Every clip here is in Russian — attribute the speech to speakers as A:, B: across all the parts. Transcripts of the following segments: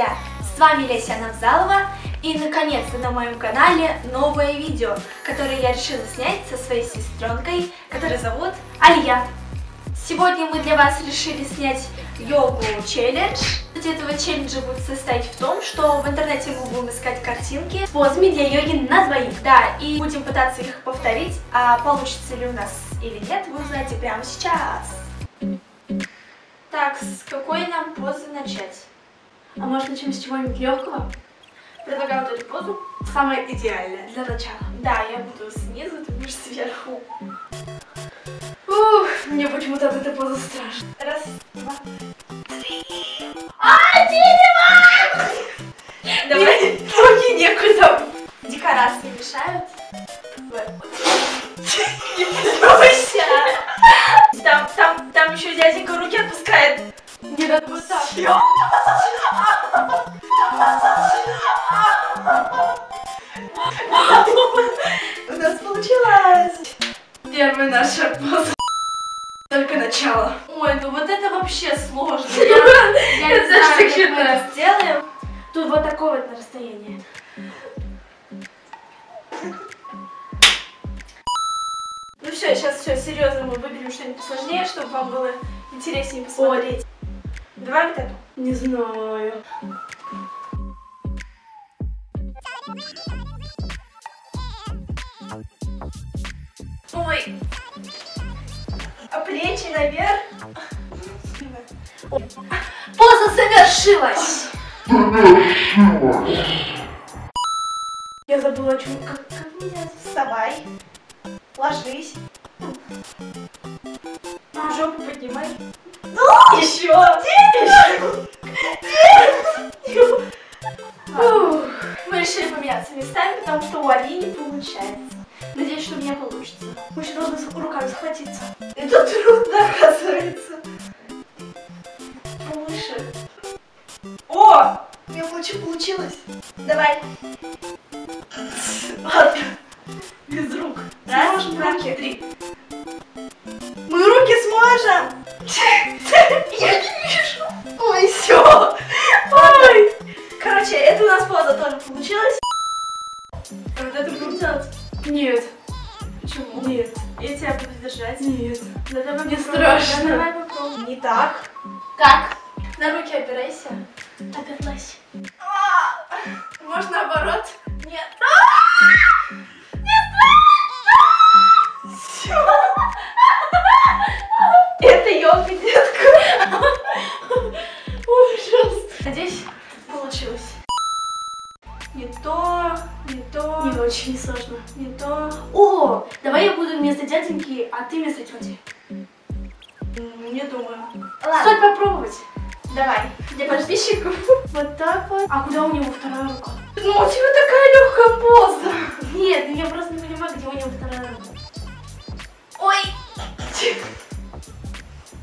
A: друзья! С вами Леся Навзалова, и наконец-то на моем канале новое видео, которое я решила снять со своей сестренкой, которую зовут Алия. Сегодня мы для вас решили снять йогу-челлендж. Суть этого челленджа будет состоять в том, что в интернете мы будем искать картинки с позами для йоги на двоих. Да, и будем пытаться их повторить, а получится ли у нас или нет, вы узнаете прямо сейчас. Так, с какой нам позы начать? А может начнем с чего-нибудь легкого? Предлагаю вот эту позу. Самая идеальная для начала. Да, я буду снизу, ты будешь сверху. Ух, мне почему-то от этой позы страшно. Раз, два, три. Дерево! Давай. Руки некуда. Декорации мешают. Там еще дяденька руки отпускает. Не надо вот так. У нас получилось. Первая наша поза. Только начало. Ой, ну вот это вообще сложно. Я не знаю, как мы это сделаем. Тут вот такое вот на расстоянии. Ну все, сейчас все, серьезно, мы выберем что-нибудь посложнее, чтобы вам было интереснее посмотреть. Давай вот эту. Не знаю. Ой. А плечи наверх. Поза совершилась. Я забыла, как меня. Вставай. Ложись. Жопу поднимай. Ну, еще. Мы решили поменяться местами, потому что у Алии не получается. Надеюсь, что у меня получится. Мы еще должны руками схватиться. Это трудно, оказывается. Повыше. О! У меня получилось. Давай. Ладно. Без рук. Раз, два, три. Мы руки сможем. Я не вижу. Ой, все. Ой. Короче, это у нас поза тоже получилась. Вот это будем делать? Нет. Почему? Нет. Я тебя буду держать. Нет. Да давай мне страшно. Да, давай попробуем. Не так. Как? На руки опирайся. Оперлась. Может наоборот? Нет. Это йога, детка. Ужас. Надеюсь, получилось. Не то, не то. Не очень сложно. Не то. О, давай я буду вместо дяденьки, а ты вместо тети. Не думаю. Ладно. Стоит попробовать. Давай. Для подписчиков. Вот так вот. А куда у него вторая рука? Ну, у тебя такая легкая поза. Нет, я просто не понимаю, где у него вторая рука. Ой.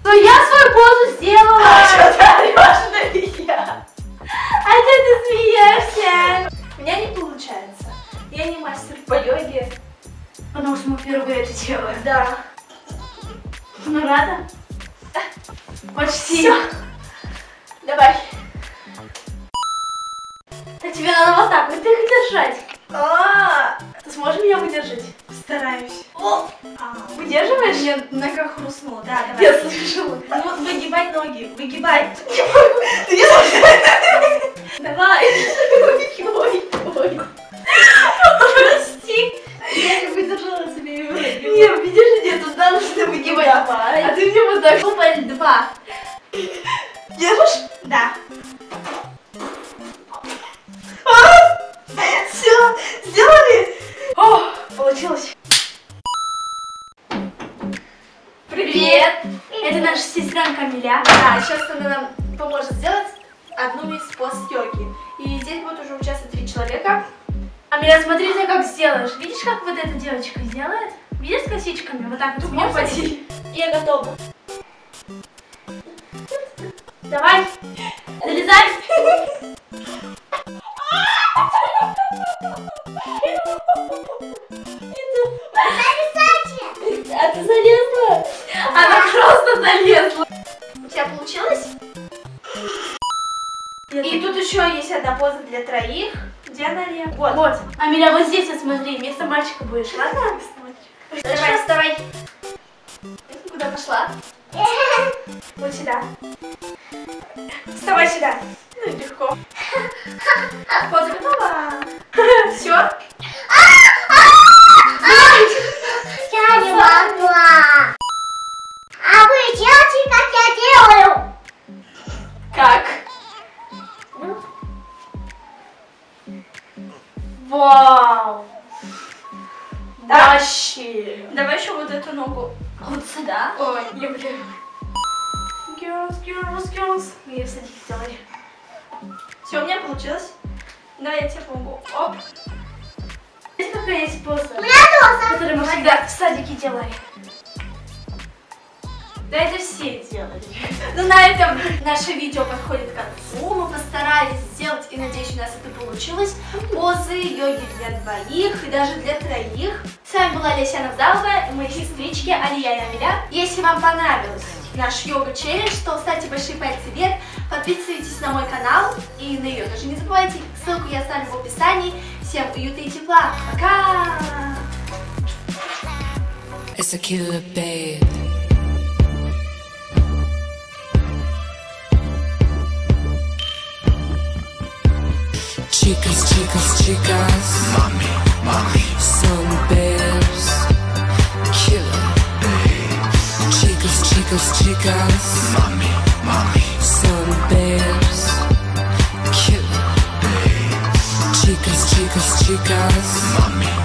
A: Ну я свою позу сделала. А что ты орешь на меня? А что ты смеешься? У меня не получается. Я не мастер по йоге. Потому что мы впервые это делаем. Да. Ну рада? Почти. Всё. Давай. Так тебе надо вот так вот их держать. Ты сможешь меня выдержать? Постараюсь. Выдерживаешь? Мне нога хрустнула. Да, давай. Я слышала. Ну, выгибай ноги. Выгибай. Давай. Ой. Прости. Я не выдержала тебе и выгибай. Нет, видишь, нет, туда нужно выгибать. Давай. А ты мне вот так. Опа, два. Держишь? Да. Все, сделали? О, получилось. Привет! Это наша сестренка Миля. Да, сейчас она нам поможет сделать одну из поз йоги. И здесь будут уже участвовать 3 человека. Амиля, смотрите, как сделаешь. Видишь, как вот эта девочка делает? Видишь с косичками? Вот так вот сможешь? Я готова. Давай, залезай. А ты залезла? Она просто залезла. У тебя получилось? И тут еще троих. Где она, Лия? Вот. Вот. Амеля, вот здесь вот смотри, вместо мальчика будешь. Ладно? Давай, вставай. Куда пошла? Вот сюда. Вставай сюда. Ну, легко. Поза готова. Все?
B: Я не могла. А вы делаете, как я делаю?
A: Как? Вау! Да. Вообще! Давай еще вот эту ногу. Вот сюда. Ой, люблю. Girls. Мне в садике сделали. Все, у меня получилось. Давай я тебе помогу. Оп. Здесь какая есть поза?
B: У меня тоже.
A: Которую мы всегда в садике делали. Да это все делали. Ну на этом наше видео подходит к концу. Мы постарались сделать, и надеюсь, у нас это получилось, позы йоги для двоих и даже для троих. С вами была Леся Навзалова и мои сестрички Алия и Амеля. Если вам понравился наш йога-челлендж, то ставьте большие пальцы вверх, подписывайтесь на мой канал и на ее тоже не забывайте. Ссылку я оставлю в описании. Всем уюта и тепла. Пока!
C: It's a killer, babe. Chicas, mommy, some babes, killer, babe. Chicas, mommy, some babes, killer, babe. Chicas, mommy.